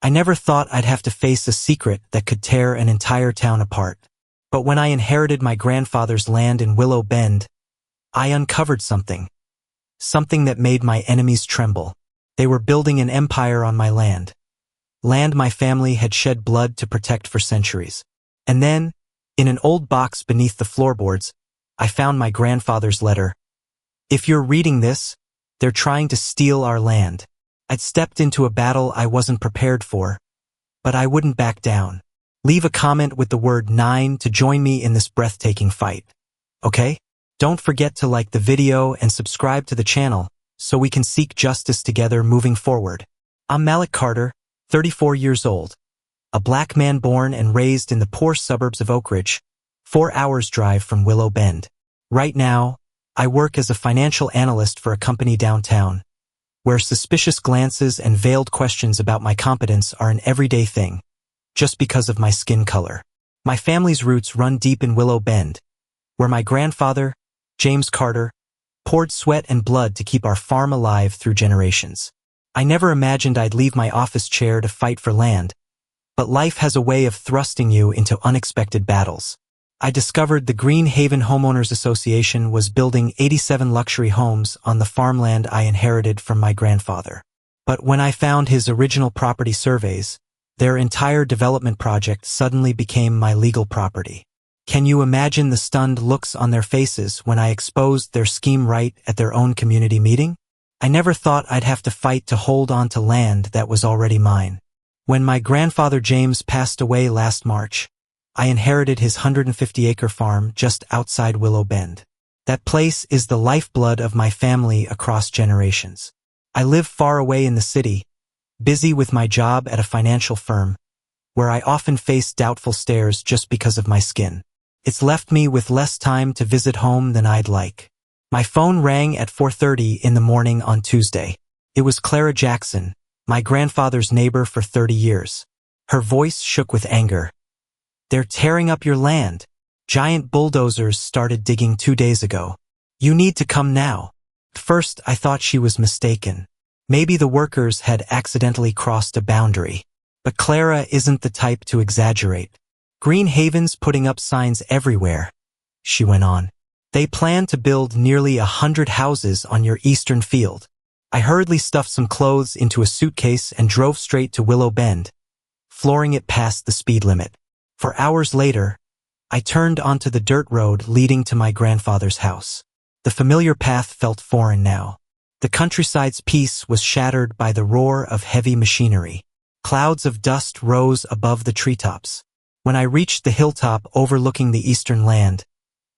I never thought I'd have to face a secret that could tear an entire town apart. But when I inherited my grandfather's land in Willow Bend, I uncovered something. Something that made my enemies tremble. They were building an empire on my land. Land my family had shed blood to protect for centuries. And then, in an old box beneath the floorboards, I found my grandfather's letter. If you're reading this, they're trying to steal our land. I'd stepped into a battle I wasn't prepared for, but I wouldn't back down. Leave a comment with the word 9 to join me in this breathtaking fight. Okay? Don't forget to like the video and subscribe to the channel so we can seek justice together moving forward. I'm Malik Carter, 34 years old, a black man born and raised in the poor suburbs of Oak Ridge, 4 hours drive from Willow Bend. Right now, I work as a financial analyst for a company downtown, where suspicious glances and veiled questions about my competence are an everyday thing, just because of my skin color. My family's roots run deep in Willow Bend, where my grandfather, James Carter, poured sweat and blood to keep our farm alive through generations. I never imagined I'd leave my office chair to fight for land, but life has a way of thrusting you into unexpected battles. I discovered the Green Haven Homeowners Association was building 87 luxury homes on the farmland I inherited from my grandfather. But when I found his original property surveys, their entire development project suddenly became my legal property. Can you imagine the stunned looks on their faces when I exposed their scheme right at their own community meeting? I never thought I'd have to fight to hold on to land that was already mine. When my grandfather James passed away last March, I inherited his 150-acre farm just outside Willow Bend. That place is the lifeblood of my family across generations. I live far away in the city, busy with my job at a financial firm, where I often face doubtful stares just because of my skin. It's left me with less time to visit home than I'd like. My phone rang at 4:30 in the morning on Tuesday. It was Clara Jackson, my grandfather's neighbor for 30 years. Her voice shook with anger. They're tearing up your land. Giant bulldozers started digging 2 days ago. You need to come now. First, I thought she was mistaken. Maybe the workers had accidentally crossed a boundary. But Clara isn't the type to exaggerate. Green Haven's putting up signs everywhere, she went on. They plan to build nearly 100 houses on your eastern field. I hurriedly stuffed some clothes into a suitcase and drove straight to Willow Bend, flooring it past the speed limit. For hours later, I turned onto the dirt road leading to my grandfather's house. The familiar path felt foreign now. The countryside's peace was shattered by the roar of heavy machinery. Clouds of dust rose above the treetops. When I reached the hilltop overlooking the eastern land,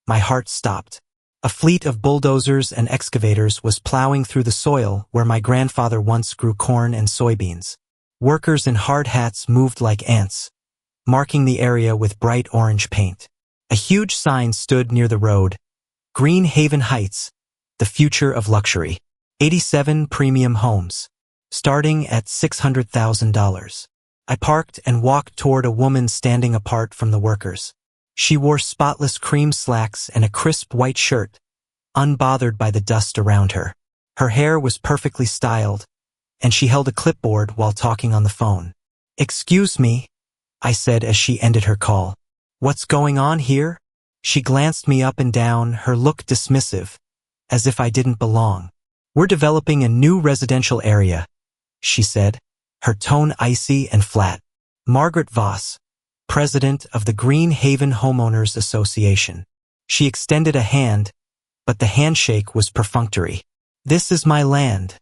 my heart stopped. A fleet of bulldozers and excavators was plowing through the soil where my grandfather once grew corn and soybeans. Workers in hard hats moved like ants, marking the area with bright orange paint. A huge sign stood near the road. Green Haven Heights, the future of luxury. 87 premium homes, starting at $600,000. I parked and walked toward a woman standing apart from the workers. She wore spotless cream slacks and a crisp white shirt, unbothered by the dust around her. Her hair was perfectly styled, and she held a clipboard while talking on the phone. "Excuse me," I said as she ended her call. "What's going on here?" She glanced me up and down, her look dismissive, as if I didn't belong. "We're developing a new residential area," she said, her tone icy and flat. Margaret Voss, president of the Green Haven Homeowners Association. She extended a hand, but the handshake was perfunctory. "This is my land,"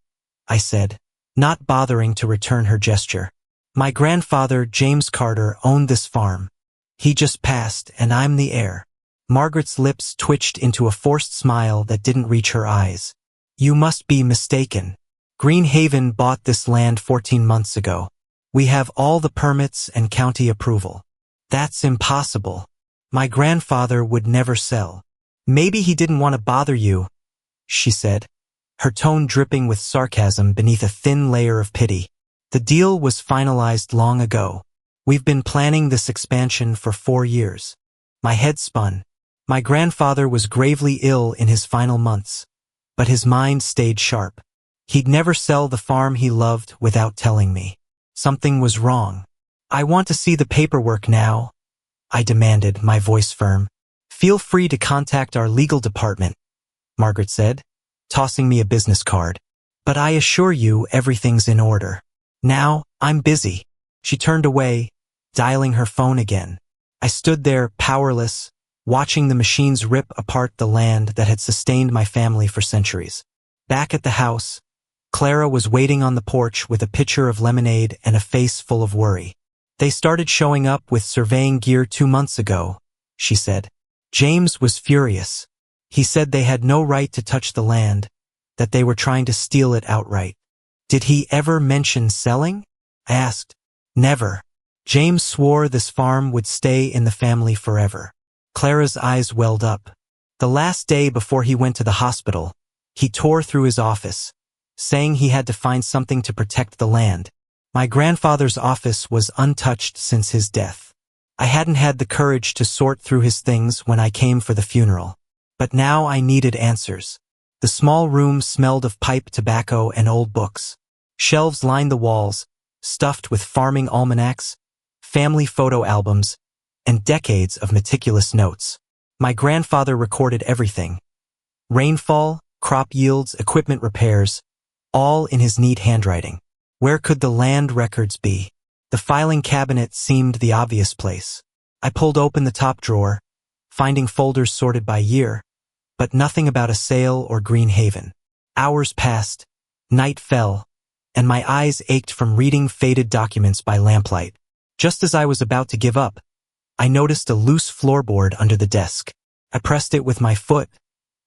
I said, not bothering to return her gesture. "My grandfather, James Carter, owned this farm. He just passed, and I'm the heir." Margaret's lips twitched into a forced smile that didn't reach her eyes. "You must be mistaken. Green Haven bought this land 14 months ago. We have all the permits and county approval." "That's impossible. My grandfather would never sell." "Maybe he didn't want to bother you," she said, her tone dripping with sarcasm beneath a thin layer of pity. "The deal was finalized long ago. We've been planning this expansion for 4 years." My head spun. My grandfather was gravely ill in his final months, but his mind stayed sharp. He'd never sell the farm he loved without telling me. Something was wrong. "I want to see the paperwork now," I demanded, my voice firm. "Feel free to contact our legal department," Margaret said, tossing me a business card. "But I assure you everything's in order. Now, I'm busy." She turned away, dialing her phone again. I stood there, powerless, watching the machines rip apart the land that had sustained my family for centuries. Back at the house, Clara was waiting on the porch with a pitcher of lemonade and a face full of worry. "They started showing up with surveying gear 2 months ago," she said. James was furious. He said they had no right to touch the land, that they were trying to steal it outright. "Did he ever mention selling?" I asked. "Never. James swore this farm would stay in the family forever." Clara's eyes welled up. "The last day before he went to the hospital, he tore through his office, saying he had to find something to protect the land. My grandfather's office was untouched since his death. I hadn't had the courage to sort through his things when I came for the funeral. But now I needed answers." The small room smelled of pipe tobacco and old books. Shelves lined the walls, stuffed with farming almanacs, family photo albums, and decades of meticulous notes. My grandfather recorded everything. Rainfall, crop yields, equipment repairs, all in his neat handwriting. Where could the land records be? The filing cabinet seemed the obvious place. I pulled open the top drawer, finding folders sorted by year, but nothing about a sale or Green Haven. Hours passed, night fell, and my eyes ached from reading faded documents by lamplight. Just as I was about to give up, I noticed a loose floorboard under the desk. I pressed it with my foot,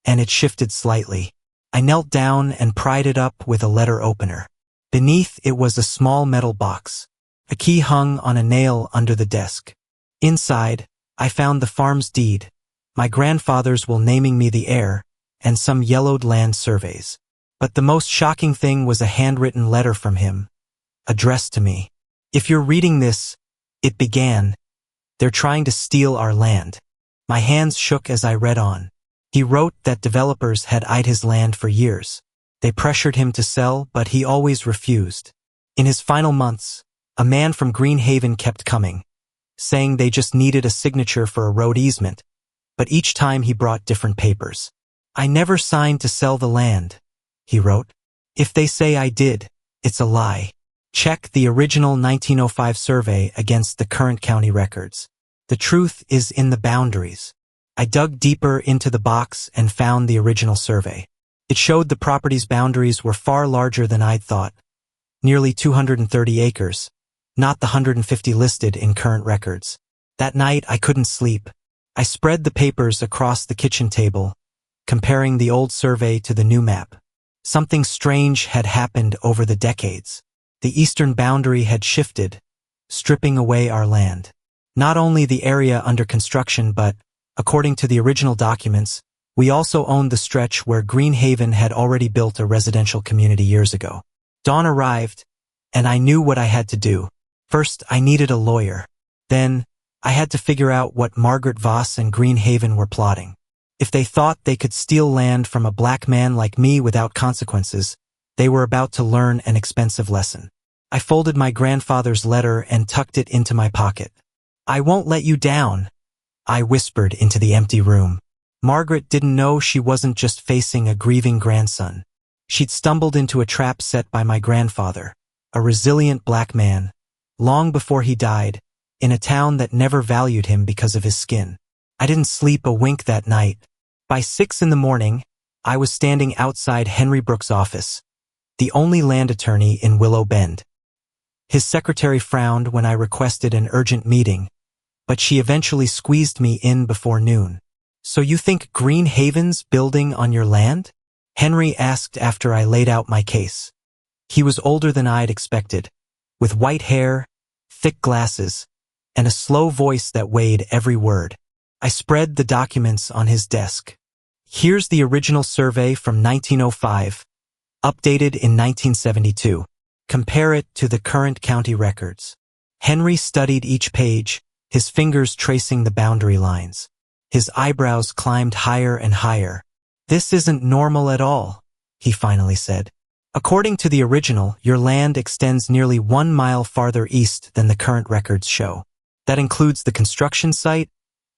and it shifted slightly. I knelt down and pried it up with a letter opener. Beneath it was a small metal box. A key hung on a nail under the desk. Inside, I found the farm's deed, my grandfather's will naming me the heir, and some yellowed land surveys. But the most shocking thing was a handwritten letter from him, addressed to me. "If you're reading this," it began, "they're trying to steal our land." My hands shook as I read on. He wrote that developers had eyed his land for years. They pressured him to sell, but he always refused. In his final months, a man from Green Haven kept coming, saying they just needed a signature for a road easement, but each time he brought different papers. "I never signed to sell the land," he wrote. "If they say I did, it's a lie. Check the original 1905 survey against the current county records. The truth is in the boundaries." I dug deeper into the box and found the original survey. It showed the property's boundaries were far larger than I'd thought, nearly 230 acres, not the 150 listed in current records. That night I couldn't sleep. I spread the papers across the kitchen table, comparing the old survey to the new map. Something strange had happened over the decades. The eastern boundary had shifted, stripping away our land. Not only the area under construction, but, according to the original documents, we also owned the stretch where Green Haven had already built a residential community years ago. Dawn arrived, and I knew what I had to do. First, I needed a lawyer. Then, I had to figure out what Margaret Voss and Green Haven were plotting. If they thought they could steal land from a black man like me without consequences, they were about to learn an expensive lesson. I folded my grandfather's letter and tucked it into my pocket. "I won't let you down," I whispered into the empty room. Margaret didn't know she wasn't just facing a grieving grandson. She'd stumbled into a trap set by my grandfather, a resilient black man, long before he died, in a town that never valued him because of his skin. I didn't sleep a wink that night. By 6 in the morning, I was standing outside Henry Brooks' office, the only land attorney in Willow Bend. His secretary frowned when I requested an urgent meeting, but she eventually squeezed me in before noon. "So you think Green Haven's building on your land?" Henry asked after I laid out my case. He was older than I'd expected, with white hair, thick glasses, and a slow voice that weighed every word. I spread the documents on his desk. "Here's the original survey from 1905, updated in 1972. Compare it to the current county records." Henry studied each page, his fingers tracing the boundary lines. His eyebrows climbed higher and higher. "This isn't normal at all," he finally said. According to the original, your land extends nearly 1 mile farther east than the current records show. That includes the construction site,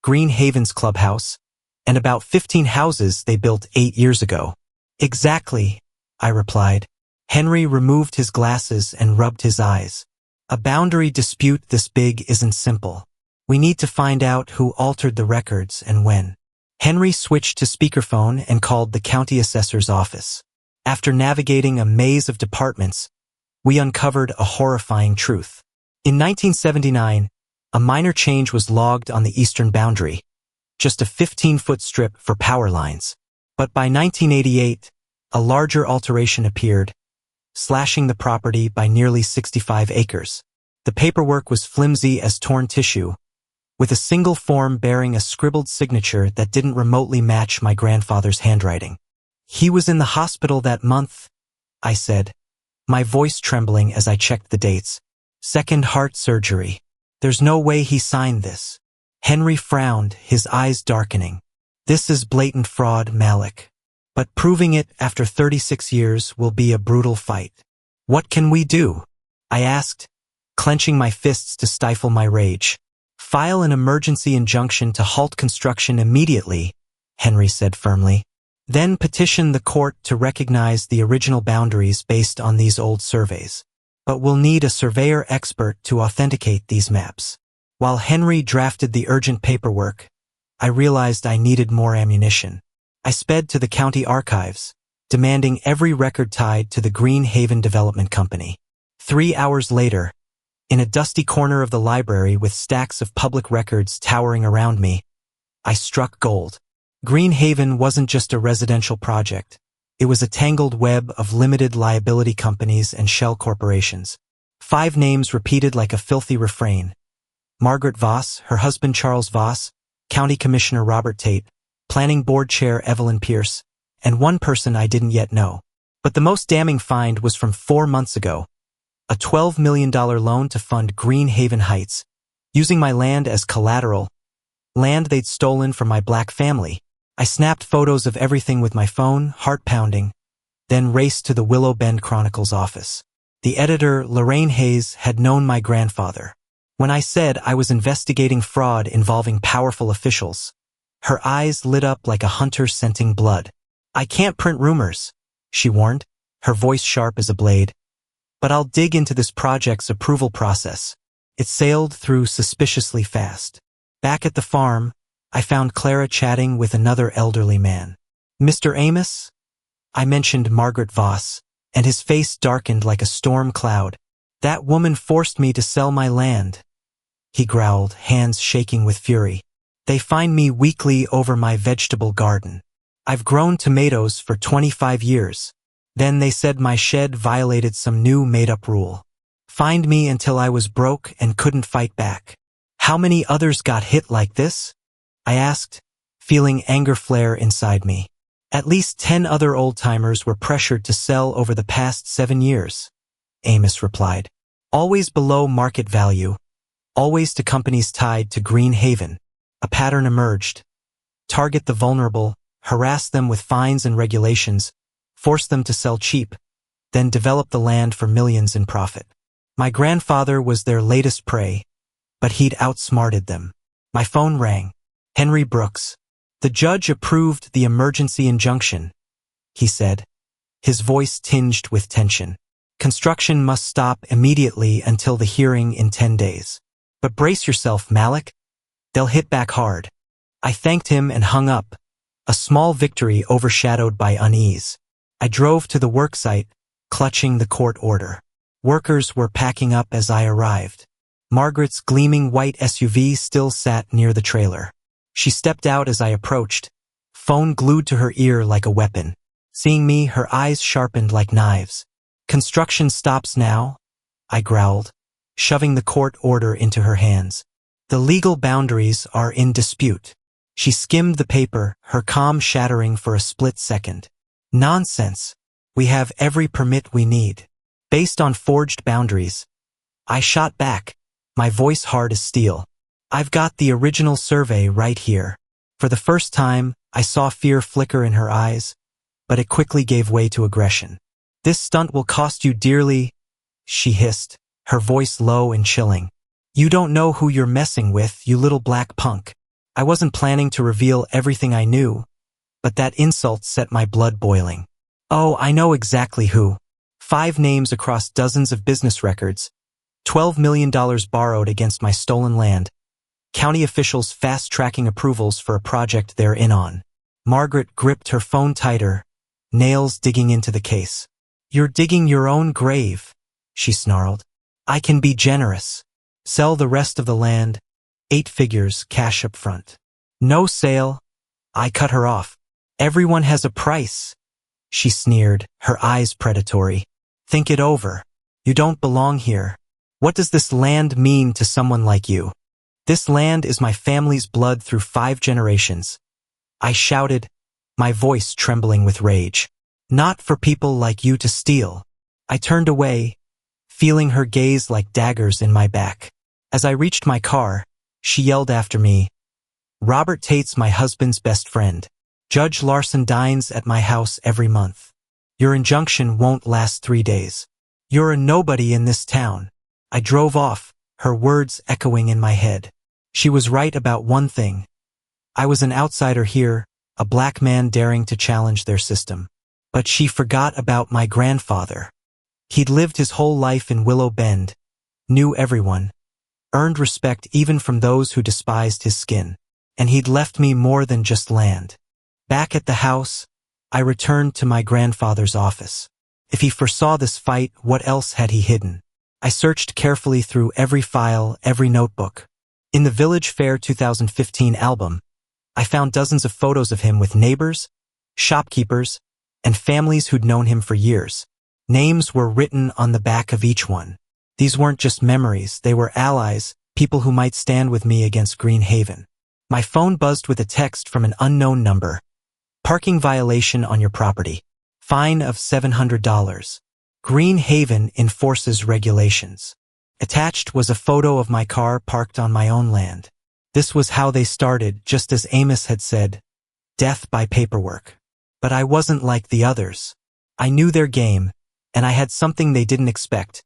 Green Haven's clubhouse, and about 15 houses they built 8 years ago. Exactly, I replied. Henry removed his glasses and rubbed his eyes. A boundary dispute this big isn't simple. We need to find out who altered the records and when. Henry switched to speakerphone and called the county assessor's office. After navigating a maze of departments, we uncovered a horrifying truth. In 1979, a minor change was logged on the eastern boundary, just a 15-foot strip for power lines. But by 1988, a larger alteration appeared, slashing the property by nearly 65 acres. The paperwork was flimsy as torn tissue, with a single form bearing a scribbled signature that didn't remotely match my grandfather's handwriting. He was in the hospital that month, I said, my voice trembling as I checked the dates. Second heart surgery. There's no way he signed this. Henry frowned, his eyes darkening. This is blatant fraud, Malik. But proving it after 36 years will be a brutal fight. What can we do? I asked, clenching my fists to stifle my rage. File an emergency injunction to halt construction immediately, Henry said firmly. Then petition the court to recognize the original boundaries based on these old surveys. But we'll need a surveyor expert to authenticate these maps. While Henry drafted the urgent paperwork, I realized I needed more ammunition. I sped to the county archives, demanding every record tied to the Green Haven Development Company. 3 hours later, in a dusty corner of the library with stacks of public records towering around me, I struck gold. Green Haven wasn't just a residential project. It was a tangled web of limited liability companies and shell corporations. 5 names repeated like a filthy refrain. Margaret Voss, her husband Charles Voss, County Commissioner Robert Tate, Planning Board Chair Evelyn Pierce, and one person I didn't yet know. But the most damning find was from 4 months ago. A $12 million loan to fund Green Haven Heights, using my land as collateral, land they'd stolen from my black family. I snapped photos of everything with my phone, heart pounding, then raced to the Willow Bend Chronicle's office. The editor, Lorraine Hayes, had known my grandfather. When I said I was investigating fraud involving powerful officials, her eyes lit up like a hunter scenting blood. I can't print rumors, she warned, her voice sharp as a blade. But I'll dig into this project's approval process. It sailed through suspiciously fast. Back at the farm, I found Clara chatting with another elderly man. Mr. Amos? I mentioned Margaret Voss, and his face darkened like a storm cloud. That woman forced me to sell my land, he growled, hands shaking with fury. They fine me weekly over my vegetable garden. I've grown tomatoes for 25 years. Then they said my shed violated some new made-up rule. Fined me until I was broke and couldn't fight back. How many others got hit like this? I asked, feeling anger flare inside me. At least 10 other old-timers were pressured to sell over the past 7 years, Amos replied. Always below market value, always to companies tied to Green Haven. A pattern emerged. Target the vulnerable, harass them with fines and regulations, force them to sell cheap, then develop the land for millions in profit. My grandfather was their latest prey, but he'd outsmarted them. My phone rang. Henry Brooks. The judge approved the emergency injunction, he said, his voice tinged with tension. Construction must stop immediately until the hearing in 10 days. But brace yourself, Malik. They'll hit back hard. I thanked him and hung up, a small victory overshadowed by unease. I drove to the worksite, clutching the court order. Workers were packing up as I arrived. Margaret's gleaming white SUV still sat near the trailer. She stepped out as I approached, phone glued to her ear like a weapon. Seeing me, her eyes sharpened like knives. Construction stops now, I growled, shoving the court order into her hands. The legal boundaries are in dispute. She skimmed the paper, her calm shattering for a split second. Nonsense. We have every permit we need. Based on forged boundaries. I shot back, my voice hard as steel. I've got the original survey right here. For the first time, I saw fear flicker in her eyes, but it quickly gave way to aggression. This stunt will cost you dearly, she hissed, her voice low and chilling. You don't know who you're messing with, you little black punk. I wasn't planning to reveal everything I knew, but that insult set my blood boiling. Oh, I know exactly who. 5 names across dozens of business records, $12 million borrowed against my stolen land, county officials fast-tracking approvals for a project they're in on. Margaret gripped her phone tighter, nails digging into the case. You're digging your own grave, she snarled. I can be generous. Sell the rest of the land, 8 figures, cash up front. No sale. I cut her off. Everyone has a price, she sneered, her eyes predatory. Think it over. You don't belong here. What does this land mean to someone like you? This land is my family's blood through 5 generations. I shouted, my voice trembling with rage. Not for people like you to steal. I turned away, feeling her gaze like daggers in my back. As I reached my car, she yelled after me, Robert Tate's my husband's best friend. Judge Larson dines at my house every month. Your injunction won't last 3 days. You're a nobody in this town. I drove off, her words echoing in my head. She was right about one thing. I was an outsider here, a black man daring to challenge their system. But she forgot about my grandfather. He'd lived his whole life in Willow Bend, knew everyone, earned respect even from those who despised his skin. And he'd left me more than just land. Back at the house, I returned to my grandfather's office. If he foresaw this fight, what else had he hidden? I searched carefully through every file, every notebook. In the Village Fair 2015 album, I found dozens of photos of him with neighbors, shopkeepers, and families who'd known him for years. Names were written on the back of each one. These weren't just memories, they were allies, people who might stand with me against Green Haven. My phone buzzed with a text from an unknown number. Parking violation on your property. Fine of $700. Green Haven enforces regulations. Attached was a photo of my car parked on my own land. This was how they started, just as Amos had said, death by paperwork. But I wasn't like the others. I knew their game, and I had something they didn't expect.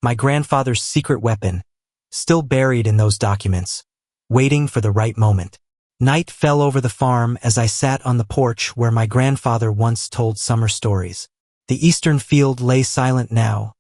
My grandfather's secret weapon, still buried in those documents, waiting for the right moment. Night fell over the farm as I sat on the porch where my grandfather once told summer stories. The eastern field lay silent now,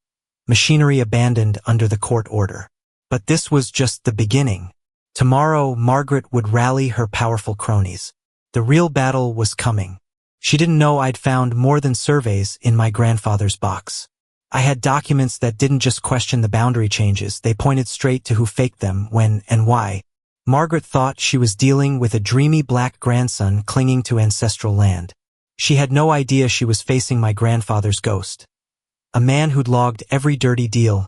machinery abandoned under the court order. But this was just the beginning. Tomorrow, Margaret would rally her powerful cronies. The real battle was coming. She didn't know I'd found more than surveys in my grandfather's box. I had documents that didn't just question the boundary changes, they pointed straight to who faked them, when, and why. Margaret thought she was dealing with a dreamy black grandson clinging to ancestral land. She had no idea she was facing my grandfather's ghost. A man who'd logged every dirty deal,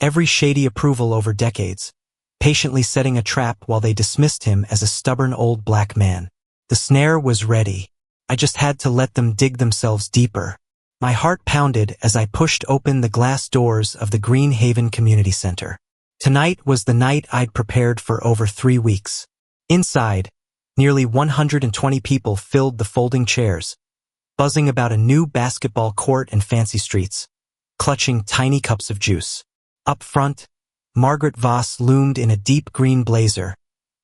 every shady approval over decades, patiently setting a trap while they dismissed him as a stubborn old black man. The snare was ready. I just had to let them dig themselves deeper. My heart pounded as I pushed open the glass doors of the Green Haven Community Center. Tonight was the night I'd prepared for over 3 weeks. Inside, nearly 120 people filled the folding chairs, buzzing about a new basketball court and fancy streets, clutching tiny cups of juice. Up front, Margaret Voss loomed in a deep green blazer,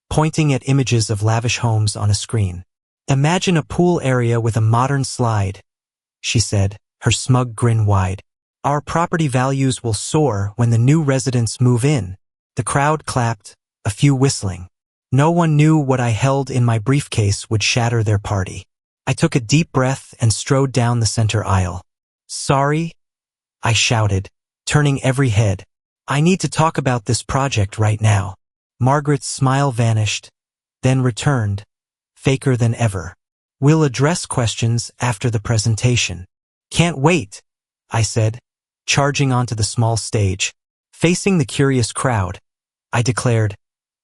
pointing at images of lavish homes on a screen. Imagine a pool area with a modern slide, she said, her smug grin wide. Our property values will soar when the new residents move in. The crowd clapped, a few whistling. No one knew what I held in my briefcase would shatter their party. I took a deep breath and strode down the center aisle. Sorry? I shouted, turning every head. I need to talk about this project right now. Margaret's smile vanished, then returned, faker than ever. We'll address questions after the presentation. Can't wait, I said, charging onto the small stage. Facing the curious crowd, I declared,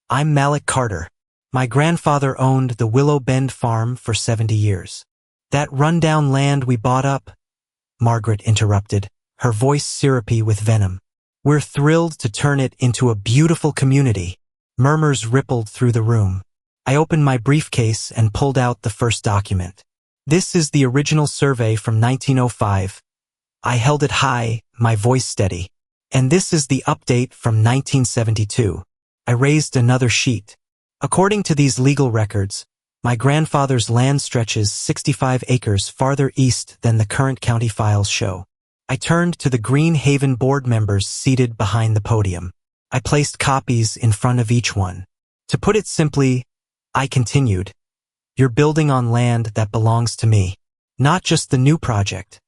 I'm Malik Carter. My grandfather owned the Willow Bend farm for 70 years. That rundown land we bought up, Margaret interrupted, her voice syrupy with venom. We're thrilled to turn it into a beautiful community. Murmurs rippled through the room. I opened my briefcase and pulled out the first document. This is the original survey from 1905, I held it high, my voice steady. And this is the update from 1972. I raised another sheet. According to these legal records, my grandfather's land stretches 65 acres farther east than the current county files show. I turned to the Green Haven board members seated behind the podium. I placed copies in front of each one. To put it simply, I continued, "You're building on land that belongs to me. Not just the new project.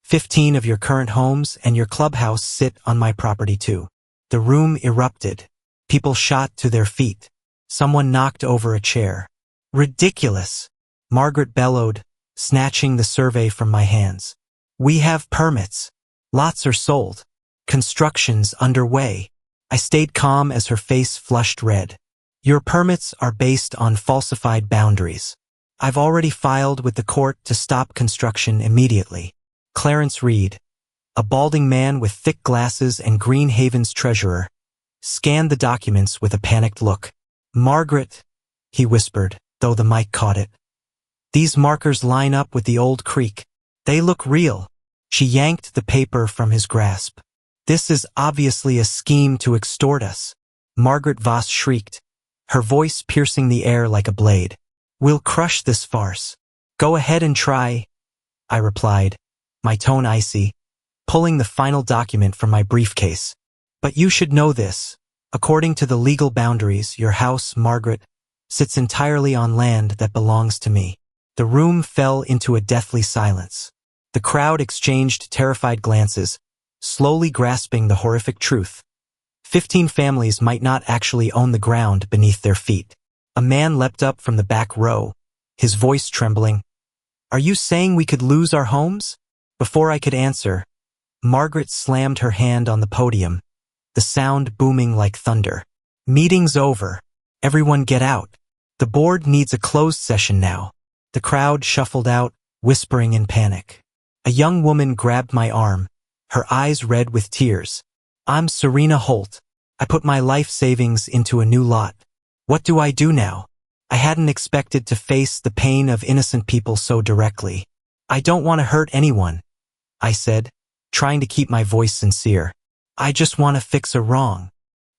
15 of your current homes and your clubhouse sit on my property too." The room erupted. People shot to their feet. Someone knocked over a chair. "Ridiculous," Margaret bellowed, snatching the survey from my hands. "We have permits. Lots are sold. Construction's underway." I stayed calm as her face flushed red. "Your permits are based on falsified boundaries. I've already filed with the court to stop construction immediately." Clarence Reed, a balding man with thick glasses and Green Haven's treasurer, scanned the documents with a panicked look. "Margaret," he whispered, though the mic caught it, "these markers line up with the old creek. They look real." She yanked the paper from his grasp. "This is obviously a scheme to extort us," Margaret Voss shrieked, her voice piercing the air like a blade. "We'll crush this farce." "Go ahead and try," I replied, my tone icy, pulling the final document from my briefcase. "But you should know this. According to the legal boundaries, your house, Margaret, sits entirely on land that belongs to me." The room fell into a deathly silence. The crowd exchanged terrified glances, slowly grasping the horrific truth. 15 families might not actually own the ground beneath their feet. A man leapt up from the back row, his voice trembling. "Are you saying we could lose our homes?" Before I could answer, Margaret slammed her hand on the podium, the sound booming like thunder. "Meeting's over. Everyone get out. The board needs a closed session now." The crowd shuffled out, whispering in panic. A young woman grabbed my arm, her eyes red with tears. "I'm Serena Holt. I put my life savings into a new lot. What do I do now?" I hadn't expected to face the pain of innocent people so directly. "I don't want to hurt anyone," I said, trying to keep my voice sincere. "I just want to fix a wrong."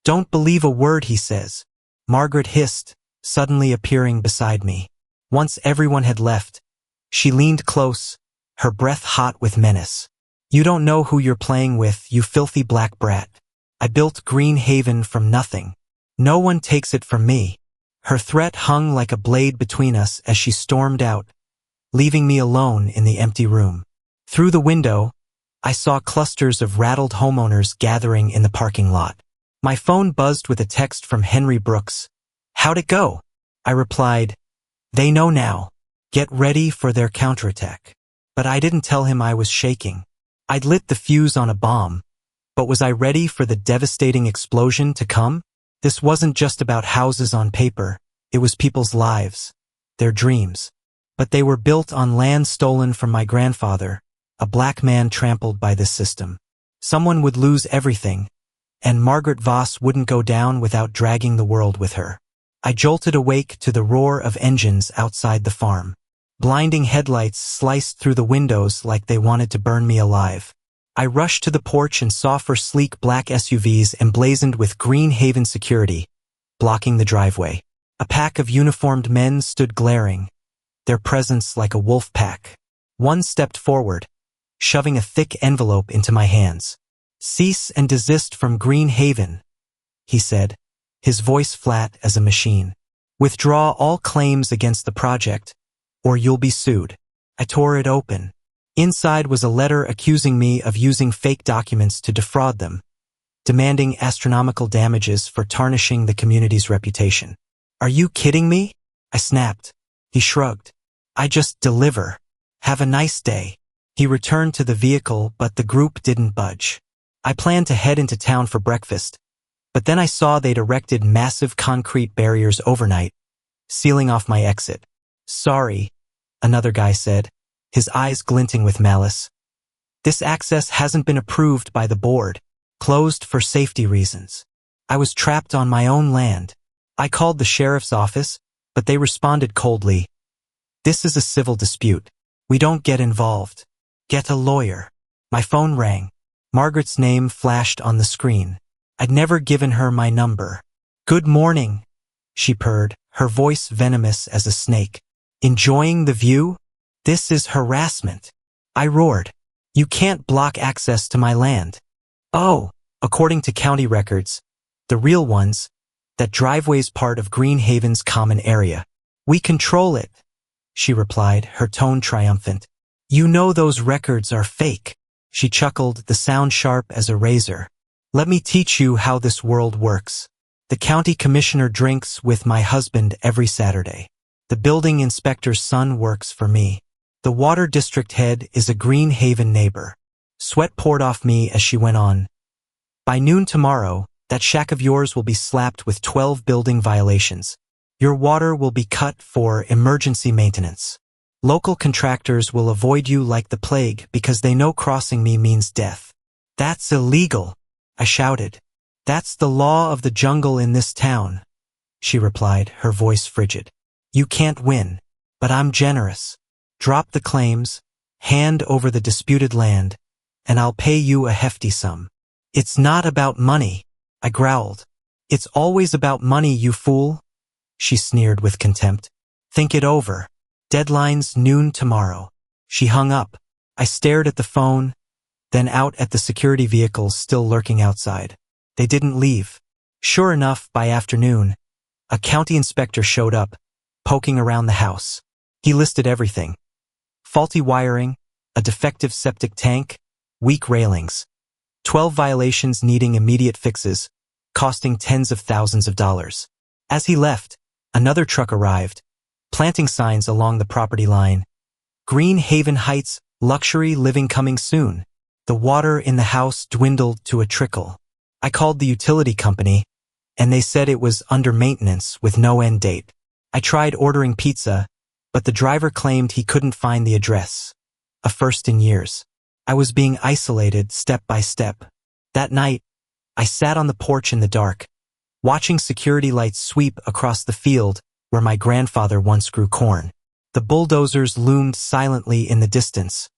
"Don't believe a word he says," Margaret hissed, suddenly appearing beside me. Once everyone had left, she leaned close, her breath hot with menace. "You don't know who you're playing with, you filthy black brat. I built Green Haven from nothing. No one takes it from me." Her threat hung like a blade between us as she stormed out, leaving me alone in the empty room. Through the window, I saw clusters of rattled homeowners gathering in the parking lot. My phone buzzed with a text from Henry Brooks. "How'd it go?" I replied, "They know now. Get ready for their counterattack." But I didn't tell him I was shaking. I'd lit the fuse on a bomb, but was I ready for the devastating explosion to come? This wasn't just about houses on paper, it was people's lives, their dreams. But they were built on land stolen from my grandfather, a black man trampled by this system. Someone would lose everything, and Margaret Voss wouldn't go down without dragging the world with her. I jolted awake to the roar of engines outside the farm. Blinding headlights sliced through the windows like they wanted to burn me alive. I rushed to the porch and saw four sleek black SUVs emblazoned with Green Haven security, blocking the driveway. A pack of uniformed men stood glaring, their presence like a wolf pack. One stepped forward, shoving a thick envelope into my hands. "Cease and desist from Green Haven," he said, his voice flat as a machine. "Withdraw all claims against the project, or you'll be sued." I tore it open. Inside was a letter accusing me of using fake documents to defraud them, demanding astronomical damages for tarnishing the community's reputation. "Are you kidding me?" I snapped. He shrugged. "I just deliver. Have a nice day." He returned to the vehicle, but the group didn't budge. I planned to head into town for breakfast, but then I saw they'd erected massive concrete barriers overnight, sealing off my exit. "Sorry," another guy said, his eyes glinting with malice. "This access hasn't been approved by the board, closed for safety reasons." I was trapped on my own land. I called the sheriff's office, but they responded coldly. "This is a civil dispute. We don't get involved. Get a lawyer." My phone rang. Margaret's name flashed on the screen. I'd never given her my number. "Good morning," she purred, her voice venomous as a snake. "Enjoying the view? This is harassment." I roared. "You can't block access to my land." "Oh, according to county records, the real ones, that driveway's part of Greenhaven's common area. We control it," she replied, her tone triumphant. "You know those records are fake." She chuckled, the sound sharp as a razor. "Let me teach you how this world works. The county commissioner drinks with my husband every Saturday. The building inspector's son works for me. The water district head is a Greenhaven neighbor." Sweat poured off me as she went on. "By noon tomorrow, that shack of yours will be slapped with 12 building violations. Your water will be cut for emergency maintenance. Local contractors will avoid you like the plague because they know crossing me means death." "That's illegal," I shouted. "That's the law of the jungle in this town," she replied, her voice frigid. "You can't win, but I'm generous. Drop the claims, hand over the disputed land, and I'll pay you a hefty sum." "It's not about money," I growled. "It's always about money, you fool," she sneered with contempt. "Think it over. Deadline's noon tomorrow." She hung up. I stared at the phone, then out at the security vehicles still lurking outside. They didn't leave. Sure enough, by afternoon, a county inspector showed up, poking around the house. He listed everything. Faulty wiring, a defective septic tank, weak railings. 12 violations needing immediate fixes, costing tens of thousands of dollars. As he left, another truck arrived, planting signs along the property line. "Greenhaven Heights, luxury living coming soon." The water in the house dwindled to a trickle. I called the utility company, and they said it was under maintenance with no end date. I tried ordering pizza, but the driver claimed he couldn't find the address. A first in years. I was being isolated step by step. That night, I sat on the porch in the dark, watching security lights sweep across the field where my grandfather once grew corn. The bulldozers loomed silently in the distance,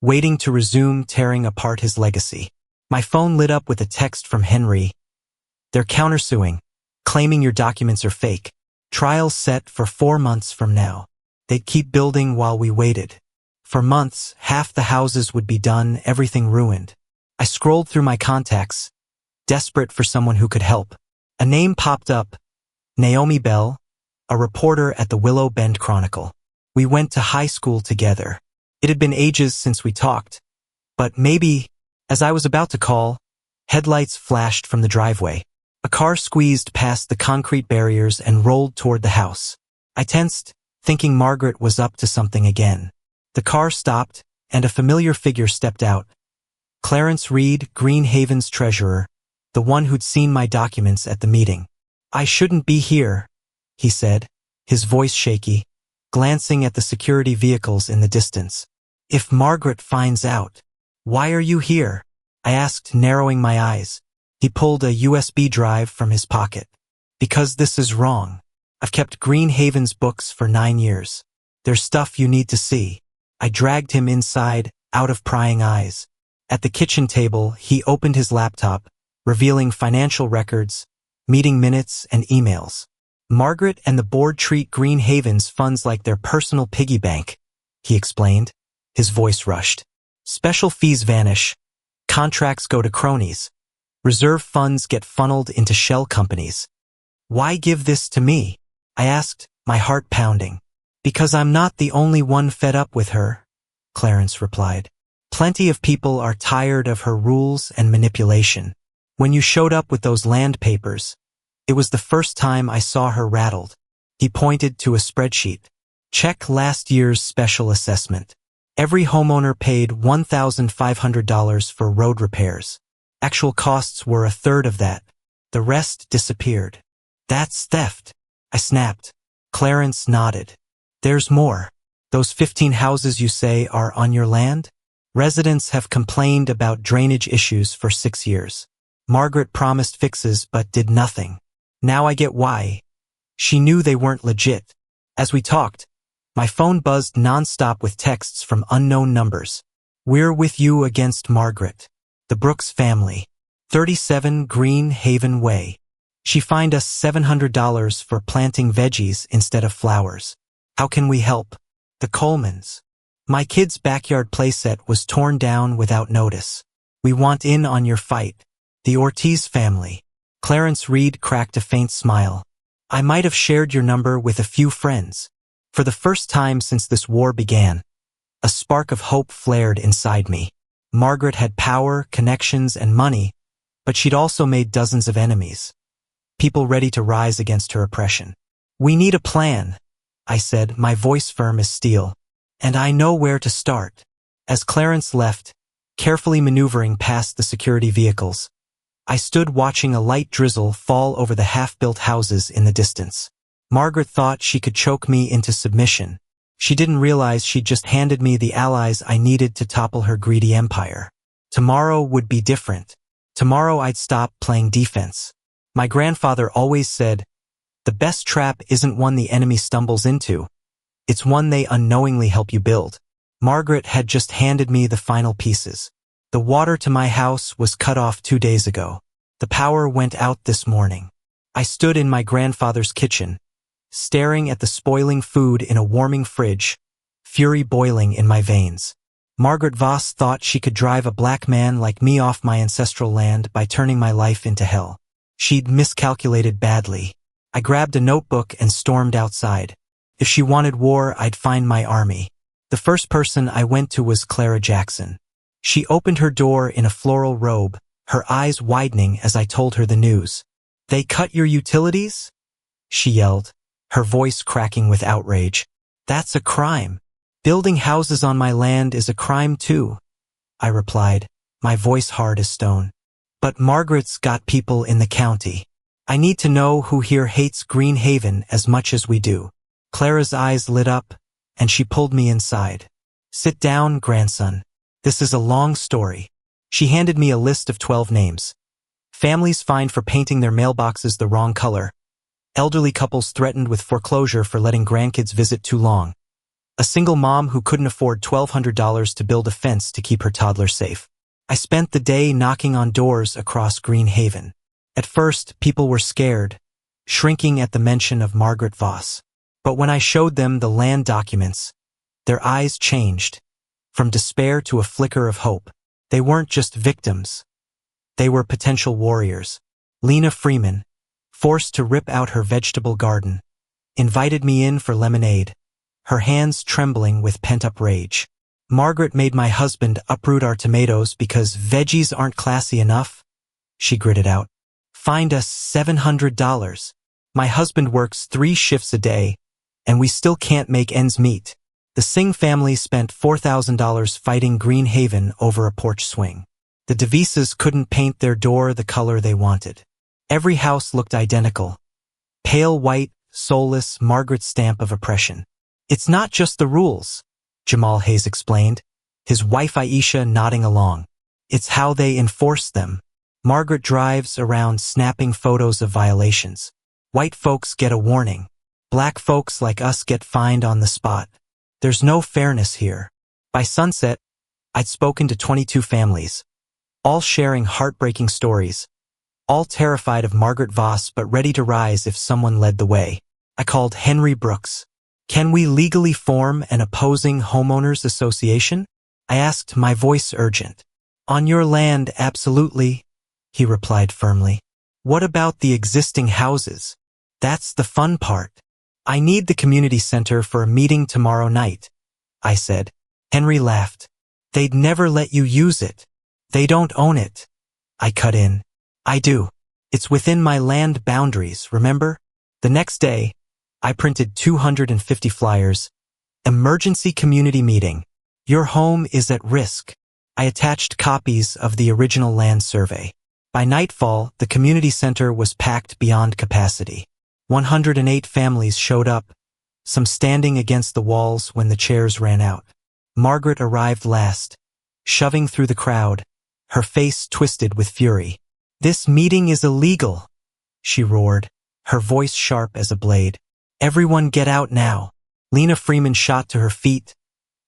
waiting to resume tearing apart his legacy. My phone lit up with a text from Henry. "They're countersuing, claiming your documents are fake. Trial set for 4 months from now." They'd keep building while we waited. For months, half the houses would be done, everything ruined. I scrolled through my contacts, desperate for someone who could help. A name popped up, Naomi Bell, a reporter at the Willow Bend Chronicle. We went to high school together. It had been ages since we talked, but maybe, as I was about to call, headlights flashed from the driveway. A car squeezed past the concrete barriers and rolled toward the house. I tensed, thinking Margaret was up to something again. The car stopped, and a familiar figure stepped out. Clarence Reed, Greenhaven's treasurer, the one who'd seen my documents at the meeting. "I shouldn't be here," he said, his voice shaky, glancing at the security vehicles in the distance. "If Margaret finds out." "Why are you here?" I asked, narrowing my eyes. He pulled a USB drive from his pocket. "Because this is wrong. I've kept Greenhaven's books for 9 years. There's stuff you need to see." I dragged him inside, out of prying eyes. At the kitchen table, he opened his laptop, revealing financial records, meeting minutes, and emails. "Margaret and the board treat Greenhaven's funds like their personal piggy bank," he explained. His voice rushed. "Special fees vanish. Contracts go to cronies. Reserve funds get funneled into shell companies." "Why give this to me?" I asked, my heart pounding. "Because I'm not the only one fed up with her," Clarence replied. "Plenty of people are tired of her rules and manipulation. When you showed up with those land papers, it was the first time I saw her rattled." He pointed to a spreadsheet. "Check last year's special assessment. Every homeowner paid $1,500 for road repairs. Actual costs were a third of that. The rest disappeared." "That's theft," I snapped. Clarence nodded. "There's more. Those 15 houses you say are on your land? Residents have complained about drainage issues for 6 years. Margaret promised fixes but did nothing. Now I get why. She knew they weren't legit." As we talked, my phone buzzed nonstop with texts from unknown numbers. We're with you against Margaret, the Brooks family. 37 Green Haven Way. She fined us $700 for planting veggies instead of flowers. How can we help? The Colemans. My kid's backyard playset was torn down without notice. We want in on your fight. The Ortiz family. Clarence Reed cracked a faint smile. I might have shared your number with a few friends. For the first time since this war began, a spark of hope flared inside me. Margaret had power, connections, and money, but she'd also made dozens of enemies. People ready to rise against her oppression. We need a plan, I said, my voice firm as steel. And I know where to start. As Clarence left, carefully maneuvering past the security vehicles, I stood watching a light drizzle fall over the half-built houses in the distance. Margaret thought she could choke me into submission. She didn't realize she'd just handed me the allies I needed to topple her greedy empire. Tomorrow would be different. Tomorrow I'd stop playing defense. My grandfather always said, the best trap isn't one the enemy stumbles into. It's one they unknowingly help you build. Margaret had just handed me the final pieces. The water to my house was cut off 2 days ago. The power went out this morning. I stood in my grandfather's kitchen, staring at the spoiling food in a warming fridge, fury boiling in my veins. Margaret Voss thought she could drive a black man like me off my ancestral land by turning my life into hell. She'd miscalculated badly. I grabbed a notebook and stormed outside. If she wanted war, I'd find my army. The first person I went to was Clara Jackson. She opened her door in a floral robe, her eyes widening as I told her the news. They cut your utilities? She yelled, her voice cracking with outrage. That's a crime. Building houses on my land is a crime too, I replied, my voice hard as stone. But Margaret's got people in the county. I need to know who here hates Green Haven as much as we do. Clara's eyes lit up, and she pulled me inside. Sit down, grandson. This is a long story. She handed me a list of 12 names. Families fined for painting their mailboxes the wrong color. Elderly couples threatened with foreclosure for letting grandkids visit too long. A single mom who couldn't afford $1,200 to build a fence to keep her toddler safe. I spent the day knocking on doors across Green Haven. At first, people were scared, shrinking at the mention of Margaret Voss. But when I showed them the land documents, their eyes changed, from despair to a flicker of hope. They weren't just victims. They were potential warriors. Lena Freeman, forced to rip out her vegetable garden, invited me in for lemonade, her hands trembling with pent-up rage. Margaret made my husband uproot our tomatoes because veggies aren't classy enough, she gritted out. Fined us $700. My husband works 3 shifts a day, and we still can't make ends meet. The Singh family spent $4,000 fighting Green Haven over a porch swing. The DeVises couldn't paint their door the color they wanted. Every house looked identical. Pale white, soulless Margaret's stamp of oppression. It's not just the rules, Jamal Hayes explained, his wife Aisha nodding along. It's how they enforce them. Margaret drives around snapping photos of violations. White folks get a warning. Black folks like us get fined on the spot. There's no fairness here. By sunset, I'd spoken to 22 families, all sharing heartbreaking stories, all terrified of Margaret Voss but ready to rise if someone led the way. I called Henry Brooks. Can we legally form an opposing homeowners association? I asked, my voice urgent. On your land, absolutely, he replied firmly. What about the existing houses? That's the fun part. I need the community center for a meeting tomorrow night, I said. Henry laughed. They'd never let you use it. They don't own it. I cut in. I do. It's within my land boundaries, remember? The next day, I printed 250 flyers. Emergency community meeting. Your home is at risk. I attached copies of the original land survey. By nightfall, the community center was packed beyond capacity. 108 families showed up, some standing against the walls when the chairs ran out. Margaret arrived last, shoving through the crowd, her face twisted with fury. This meeting is illegal, she roared, her voice sharp as a blade. Everyone get out now. Lena Freeman shot to her feet,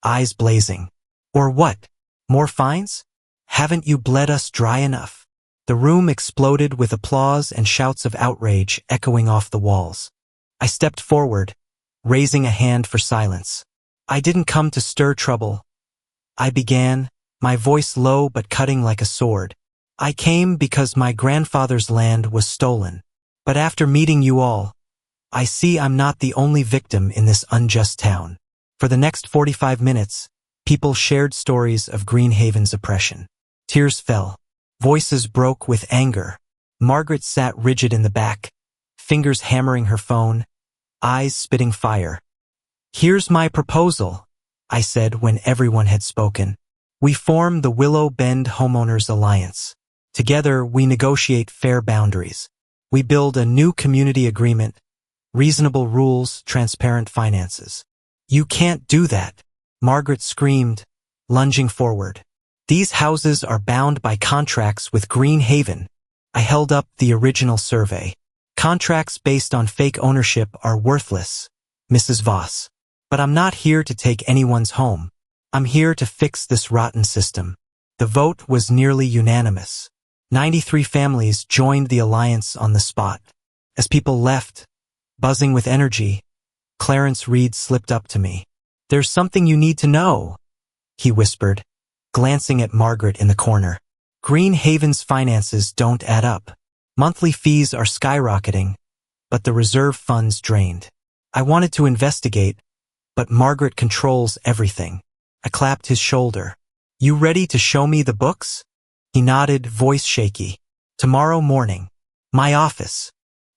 eyes blazing. Or what? More fines? Haven't you bled us dry enough? The room exploded with applause and shouts of outrage echoing off the walls. I stepped forward, raising a hand for silence. I didn't come to stir trouble. I began, my voice low but cutting like a sword. I came because my grandfather's land was stolen. But after meeting you all, I see I'm not the only victim in this unjust town. For the next 45 minutes, people shared stories of Greenhaven's oppression. Tears fell. Voices broke with anger. Margaret sat rigid in the back, fingers hammering her phone, eyes spitting fire. Here's my proposal, I said when everyone had spoken. We form the Willow Bend Homeowners Alliance. Together, we negotiate fair boundaries. We build a new community agreement, reasonable rules, transparent finances. You can't do that, Margaret screamed, lunging forward. These houses are bound by contracts with Greenhaven. I held up the original survey. Contracts based on fake ownership are worthless, Mrs. Voss. But I'm not here to take anyone's home. I'm here to fix this rotten system. The vote was nearly unanimous. 93 families joined the alliance on the spot. As people left, buzzing with energy, Clarence Reed slipped up to me. There's something you need to know, he whispered, glancing at Margaret in the corner. Greenhaven's finances don't add up. Monthly fees are skyrocketing, but the reserve funds drained. I wanted to investigate, but Margaret controls everything. I clapped his shoulder. You ready to show me the books? He nodded, voice shaky. Tomorrow morning. My office.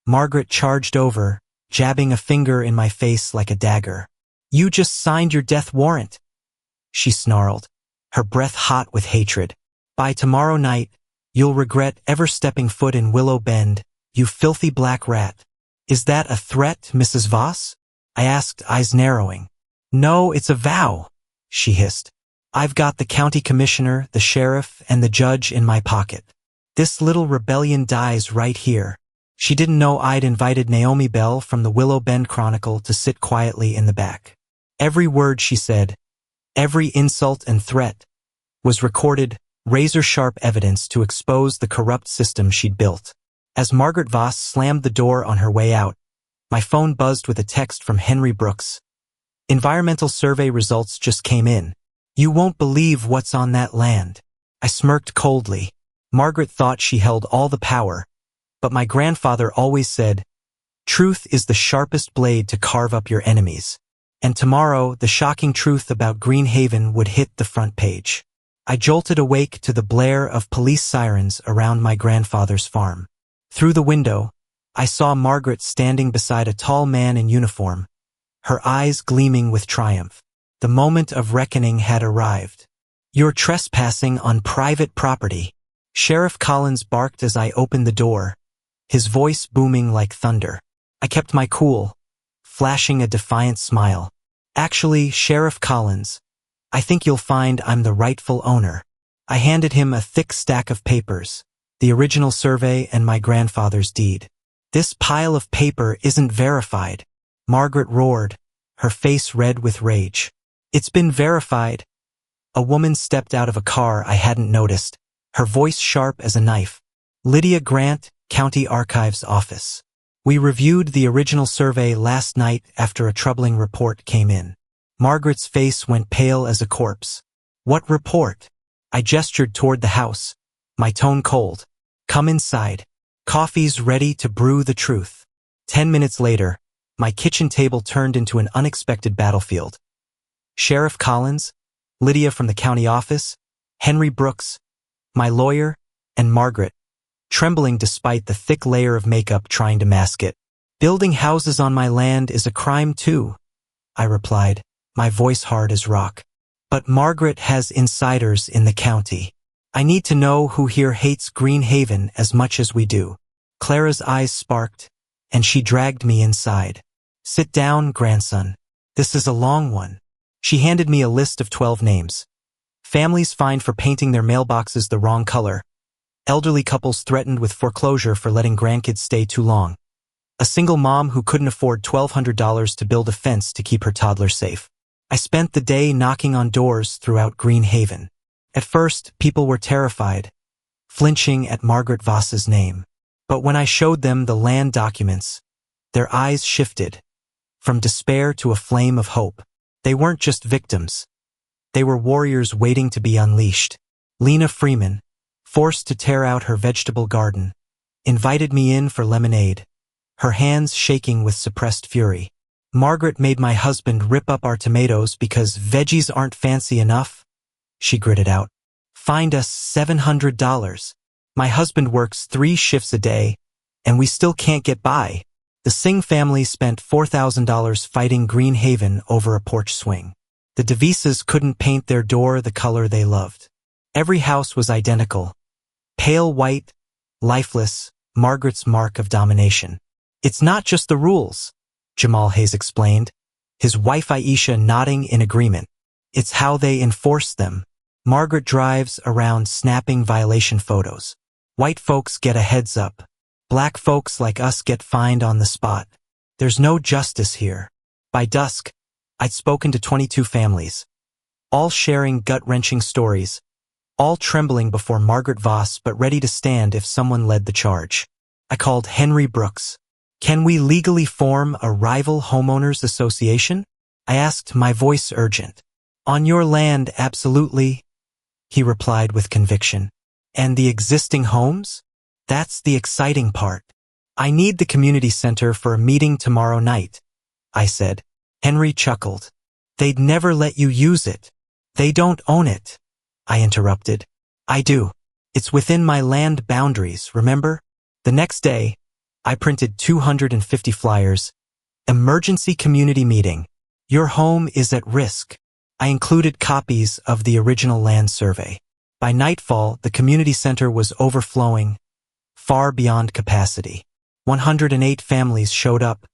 Margaret charged over, jabbing a finger in my face like a dagger. You just signed your death warrant, she snarled, her breath hot with hatred. By tomorrow night, you'll regret ever stepping foot in Willow Bend, you filthy black rat. Is that a threat, Mrs. Voss? I asked, eyes narrowing. No, it's a vow, she hissed. I've got the county commissioner, the sheriff, and the judge in my pocket. This little rebellion dies right here. She didn't know I'd invited Naomi Bell from the Willow Bend Chronicle to sit quietly in the back. Every word she said, every insult and threat, was recorded, razor-sharp evidence to expose the corrupt system she'd built. As Margaret Voss slammed the door on her way out, my phone buzzed with a text from Henry Brooks. Environmental survey results just came in. You won't believe what's on that land. I smirked coldly. Margaret thought she held all the power, but my grandfather always said, truth is the sharpest blade to carve up your enemies. And tomorrow, the shocking truth about Greenhaven would hit the front page. I jolted awake to the blare of police sirens around my grandfather's farm. Through the window, I saw Margaret standing beside a tall man in uniform, her eyes gleaming with triumph. The moment of reckoning had arrived. You're trespassing on private property. Sheriff Collins barked as I opened the door, his voice booming like thunder. I kept my cool, flashing a defiant smile. Actually, Sheriff Collins, I think you'll find I'm the rightful owner. I handed him a thick stack of papers, the original survey and my grandfather's deed. This pile of paper isn't verified, Margaret roared, her face red with rage. It's been verified. A woman stepped out of a car I hadn't noticed, her voice sharp as a knife. Lydia Grant, County Archives Office. We reviewed the original survey last night after a troubling report came in. Margaret's face went pale as a corpse. What report? I gestured toward the house, my tone cold. Come inside. Coffee's ready to brew the truth. 10 minutes later, my kitchen table turned into an unexpected battlefield. Sheriff Collins, Lydia from the county office, Henry Brooks, my lawyer, and Margaret, trembling despite the thick layer of makeup trying to mask it. Building houses on my land is a crime too, I replied, my voice hard as rock. But Margaret has insiders in the county. I need to know who here hates Greenhaven as much as we do. Clara's eyes sparked, and she dragged me inside. Sit down, grandson. This is a long one. She handed me a list of 12 names. Families fined for painting their mailboxes the wrong color. Elderly couples threatened with foreclosure for letting grandkids stay too long. A single mom who couldn't afford $1,200 to build a fence to keep her toddler safe. I spent the day knocking on doors throughout Greenhaven. At first, people were terrified, flinching at Margaret Voss's name. But when I showed them the land documents, their eyes shifted, from despair to a flame of hope. They weren't just victims. They were warriors waiting to be unleashed. Lena Freeman, forced to tear out her vegetable garden, invited me in for lemonade, her hands shaking with suppressed fury. Margaret made my husband rip up our tomatoes because veggies aren't fancy enough, she gritted out. Fined us $700. My husband works 3 shifts a day, and we still can't get by. The Singh family spent $4,000 fighting Greenhaven over a porch swing. The DeVises couldn't paint their door the color they loved. Every house was identical. Pale white, lifeless, Margaret's mark of domination. It's not just the rules, Jamal Hayes explained, his wife Aisha nodding in agreement. It's how they enforce them. Margaret drives around snapping violation photos. White folks get a heads up. Black folks like us get fined on the spot. There's no justice here. By dusk, I'd spoken to 22 families, all sharing gut-wrenching stories, all trembling before Margaret Voss but ready to stand if someone led the charge. I called Henry Brooks. Can we legally form a rival homeowners association? I asked, my voice urgent. On your land, absolutely, he replied with conviction. And the existing homes? That's the exciting part. I need the community center for a meeting tomorrow night, I said. Henry chuckled. They'd never let you use it. They don't own it, I interrupted. I do. It's within my land boundaries, remember? The next day, I printed 250 flyers. Emergency community meeting. Your home is at risk. I included copies of the original land survey. By nightfall, the community center was overflowing, far beyond capacity. 108 families showed up,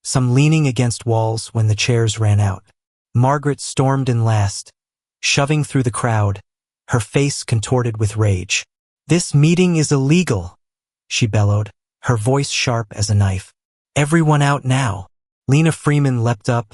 some leaning against walls when the chairs ran out. Margaret stormed in last, shoving through the crowd, her face contorted with rage. This meeting is illegal, she bellowed, her voice sharp as a knife. Everyone out now. Lena Freeman leapt up,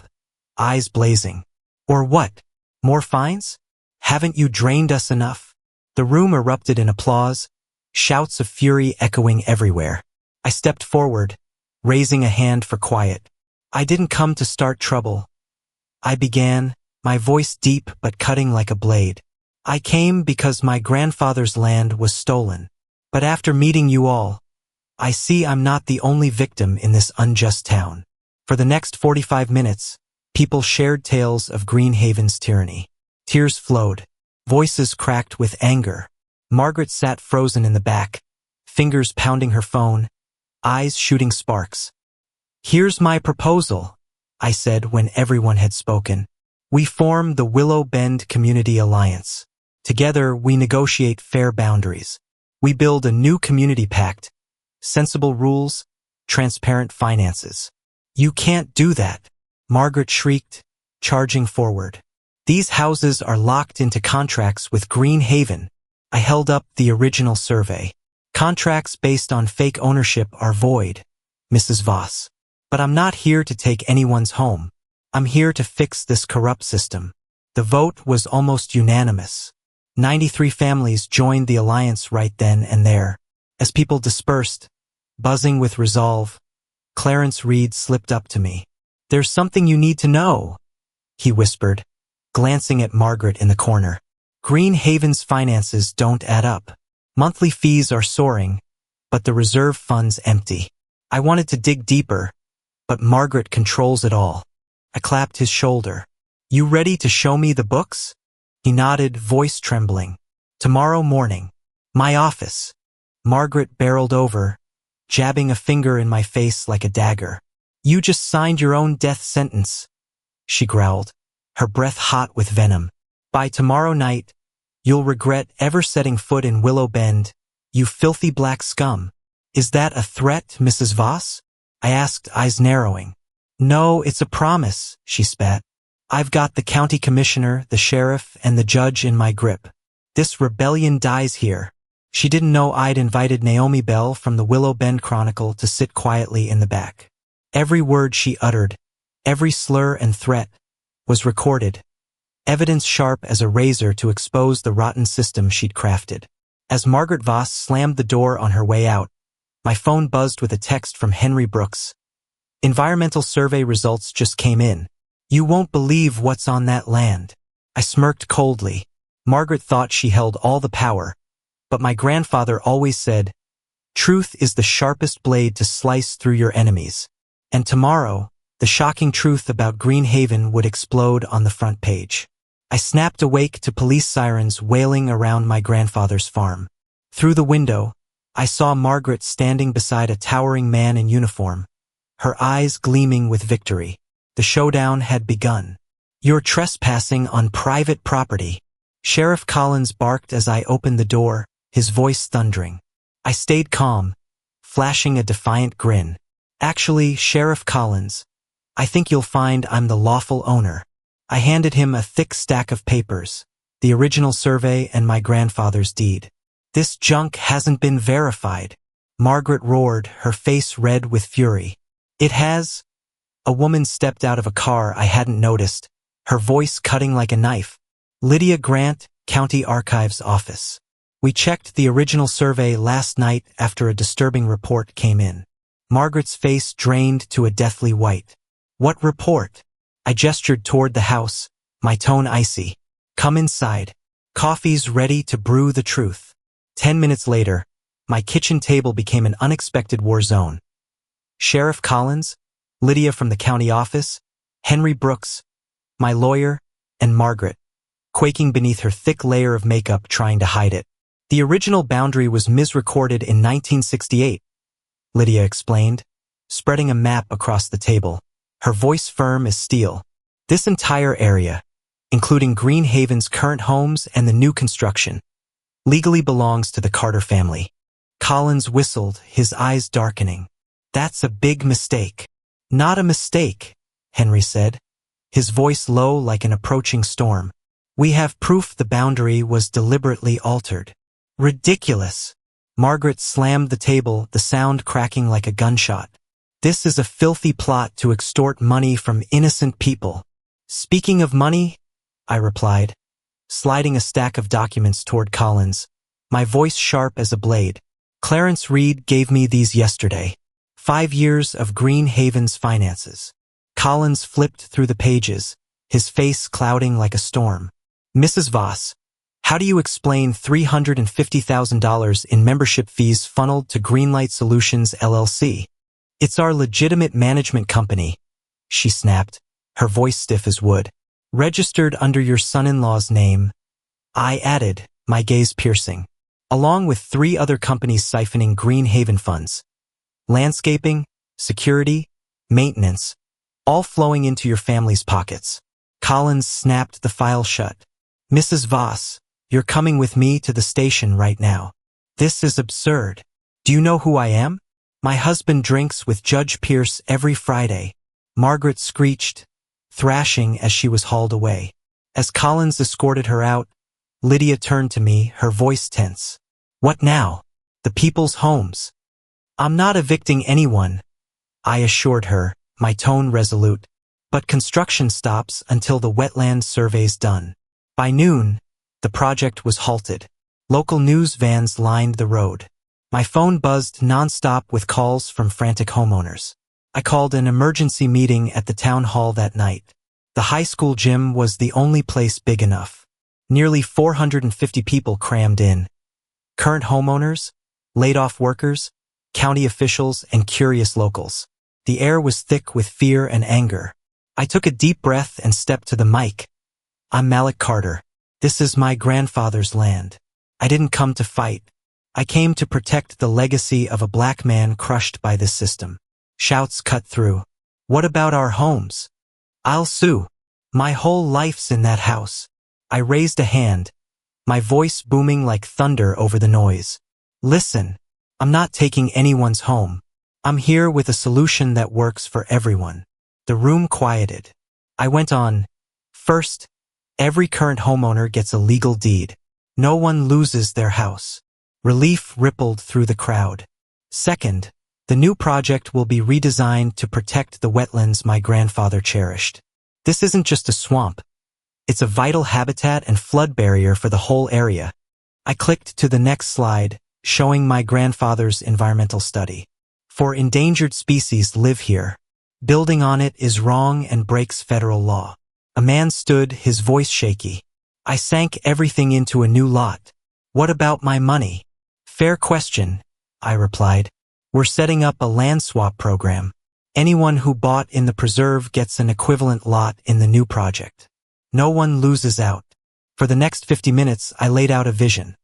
eyes blazing. Or what? More fines? Haven't you drained us enough? The room erupted in applause, shouts of fury echoing everywhere. I stepped forward, raising a hand for quiet. I didn't come to start trouble. I began, my voice deep but cutting like a blade. I came because my grandfather's land was stolen. But after meeting you all, I see I'm not the only victim in this unjust town. For the next 45 minutes, people shared tales of Greenhaven's tyranny. Tears flowed. Voices cracked with anger. Margaret sat frozen in the back, fingers pounding her phone, eyes shooting sparks. Here's my proposal, I said when everyone had spoken. We form the Willow Bend Community Alliance. Together, we negotiate fair boundaries. We build a new community pact, sensible rules, transparent finances. You can't do that, Margaret shrieked, charging forward. These houses are locked into contracts with Greenhaven. I held up the original survey. Contracts based on fake ownership are void, Mrs. Voss. But I'm not here to take anyone's home. I'm here to fix this corrupt system. The vote was almost unanimous. 93 families joined the alliance right then and there. As people dispersed, buzzing with resolve, Clarence Reed slipped up to me. There's something you need to know, he whispered, glancing at Margaret in the corner. Greenhaven's finances don't add up. Monthly fees are soaring, but the reserve fund's empty. I wanted to dig deeper, but Margaret controls it all. I clapped his shoulder. You ready to show me the books? He nodded, voice trembling. Tomorrow morning. My office. Margaret barreled over, jabbing a finger in my face like a dagger. You just signed your own death sentence, she growled, her breath hot with venom. By tomorrow night, you'll regret ever setting foot in Willow Bend, you filthy black scum. Is that a threat, Mrs. Voss? I asked, eyes narrowing. No, it's a promise, she spat. I've got the county commissioner, the sheriff, and the judge in my grip. This rebellion dies here. She didn't know I'd invited Naomi Bell from the Willow Bend Chronicle to sit quietly in the back. Every word she uttered, every slur and threat, was recorded, evidence sharp as a razor to expose the rotten system she'd crafted. As Margaret Voss slammed the door on her way out, my phone buzzed with a text from Henry Brooks. Environmental survey results just came in. You won't believe what's on that land. I smirked coldly. Margaret thought she held all the power, but my grandfather always said, truth is the sharpest blade to slice through your enemies. And tomorrow, the shocking truth about Greenhaven would explode on the front page. I snapped awake to police sirens wailing around my grandfather's farm. Through the window, I saw Margaret standing beside a towering man in uniform, her eyes gleaming with victory. The showdown had begun. You're trespassing on private property. Sheriff Collins barked as I opened the door, his voice thundering. I stayed calm, flashing a defiant grin. Actually, Sheriff Collins, I think you'll find I'm the lawful owner. I handed him a thick stack of papers, the original survey and my grandfather's deed. This junk hasn't been verified. Margaret roared, her face red with fury. It has. A woman stepped out of a car I hadn't noticed, her voice cutting like a knife. Lydia Grant, County Archives Office. We checked the original survey last night after a disturbing report came in. Margaret's face drained to a deathly white. What report? I gestured toward the house, my tone icy. Come inside. Coffee's ready to brew the truth. 10 minutes later, my kitchen table became an unexpected war zone. Sheriff Collins, Lydia from the county office, Henry Brooks, my lawyer, and Margaret, quaking beneath her thick layer of makeup trying to hide it. The original boundary was misrecorded in 1968, Lydia explained, spreading a map across the table, her voice firm as steel. This entire area, including Greenhaven's current homes and the new construction, legally belongs to the Carter family. Collins whistled, his eyes darkening. That's a big mistake. Not a mistake, Henry said, his voice low like an approaching storm. We have proof the boundary was deliberately altered. Ridiculous. Margaret slammed the table, the sound cracking like a gunshot. This is a filthy plot to extort money from innocent people. Speaking of money, I replied, sliding a stack of documents toward Collins, my voice sharp as a blade. Clarence Reed gave me these yesterday. 5 years of Greenhaven's finances. Collins flipped through the pages, his face clouding like a storm. Mrs. Voss, how do you explain $350,000 in membership fees funneled to Greenlight Solutions LLC? It's our legitimate management company, she snapped, her voice stiff as wood. Registered under your son-in-law's name, I added, my gaze piercing. Along with 3 other companies siphoning Greenhaven funds. Landscaping, security, maintenance, all flowing into your family's pockets. Collins snapped the file shut. Mrs. Voss, you're coming with me to the station right now. This is absurd. Do you know who I am? My husband drinks with Judge Pierce every Friday. Margaret screeched, thrashing as she was hauled away. As Collins escorted her out, Lydia turned to me, her voice tense. What now? The people's homes. I'm not evicting anyone, I assured her, my tone resolute. But construction stops until the wetland survey's done. By noon, the project was halted. Local news vans lined the road. My phone buzzed nonstop with calls from frantic homeowners. I called an emergency meeting at the town hall that night. The high school gym was the only place big enough. Nearly 450 people crammed in. Current homeowners, laid-off workers, county officials, and curious locals. The air was thick with fear and anger. I took a deep breath and stepped to the mic. I'm Malik Carter. This is my grandfather's land. I didn't come to fight. I came to protect the legacy of a black man crushed by this system. Shouts cut through. What about our homes? I'll sue. My whole life's in that house. I raised a hand, my voice booming like thunder over the noise. Listen, I'm not taking anyone's home. I'm here with a solution that works for everyone. The room quieted. I went on. First, every current homeowner gets a legal deed. No one loses their house. Relief rippled through the crowd. Second, the new project will be redesigned to protect the wetlands my grandfather cherished. This isn't just a swamp. It's a vital habitat and flood barrier for the whole area. I clicked to the next slide, showing my grandfather's environmental study. For endangered species live here. Building on it is wrong and breaks federal law. A man stood, his voice shaky. I sank everything into a new lot. What about my money? Fair question, I replied. We're setting up a land swap program. Anyone who bought in the preserve gets an equivalent lot in the new project. No one loses out. For the next 50 minutes, I laid out a vision.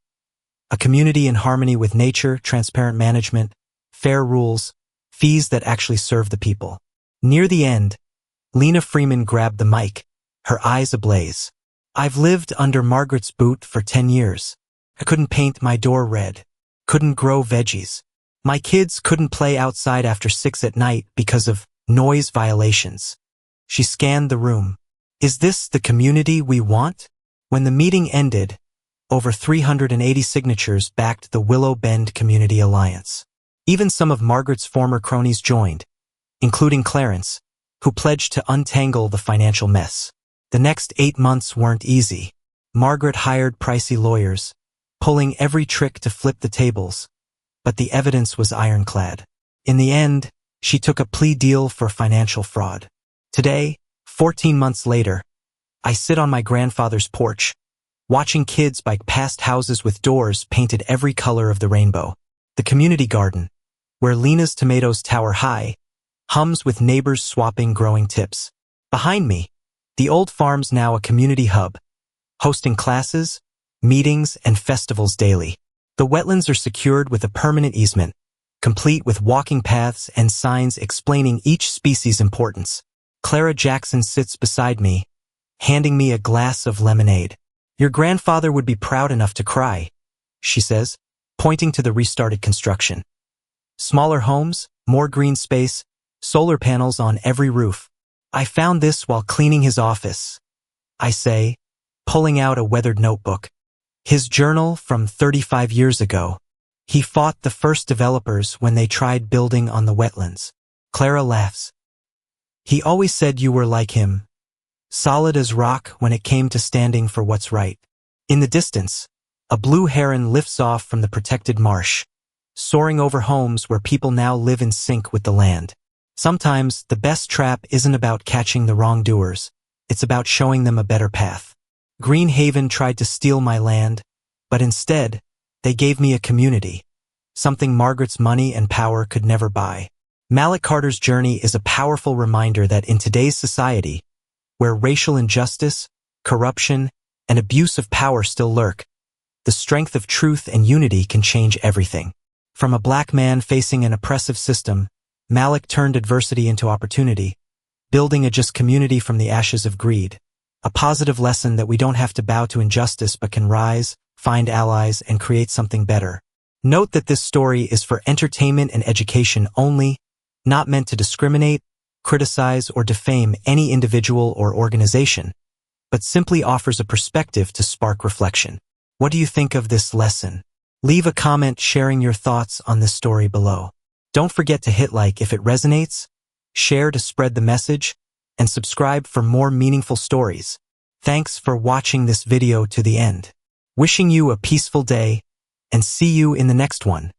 A community in harmony with nature, transparent management, fair rules, fees that actually serve the people. Near the end, Lena Freeman grabbed the mic, her eyes ablaze. I've lived under Margaret's boot for 10 years. I couldn't paint my door red. Couldn't grow veggies. My kids couldn't play outside after 6 at night because of noise violations. She scanned the room. Is this the community we want? When the meeting ended, over 380 signatures backed the Willow Bend Community Alliance. Even some of Margaret's former cronies joined, including Clarence, who pledged to untangle the financial mess. The next 8 months weren't easy. Margaret hired pricey lawyers, pulling every trick to flip the tables, but the evidence was ironclad. In the end, she took a plea deal for financial fraud. Today, 14 months later, I sit on my grandfather's porch, watching kids bike past houses with doors painted every color of the rainbow. The community garden, where Lena's tomatoes tower high, hums with neighbors swapping growing tips. Behind me, the old farm's now a community hub, hosting classes, meetings, and festivals daily. The wetlands are secured with a permanent easement, complete with walking paths and signs explaining each species' importance. Clara Jackson sits beside me, handing me a glass of lemonade. Your grandfather would be proud enough to cry, she says, pointing to the restarted construction. Smaller homes, more green space, solar panels on every roof. I found this while cleaning his office, I say, pulling out a weathered notebook. His journal from 35 years ago. He fought the first developers when they tried building on the wetlands. Clara laughs. He always said you were like him, solid as rock when it came to standing for what's right. In the distance, a blue heron lifts off from the protected marsh, soaring over homes where people now live in sync with the land. Sometimes the best trap isn't about catching the wrongdoers, it's about showing them a better path. Greenhaven tried to steal my land, but instead, they gave me a community, something Margaret's money and power could never buy. Malik Carter's journey is a powerful reminder that in today's society, where racial injustice, corruption, and abuse of power still lurk, the strength of truth and unity can change everything. From a black man facing an oppressive system, Malik turned adversity into opportunity, building a just community from the ashes of greed. A positive lesson that we don't have to bow to injustice but can rise, find allies, and create something better. Note that this story is for entertainment and education only, not meant to discriminate, criticize, or defame any individual or organization, but simply offers a perspective to spark reflection. What do you think of this lesson? Leave a comment sharing your thoughts on this story below. Don't forget to hit like if it resonates, share to spread the message, and subscribe for more meaningful stories. Thanks for watching this video to the end. Wishing you a peaceful day, and see you in the next one.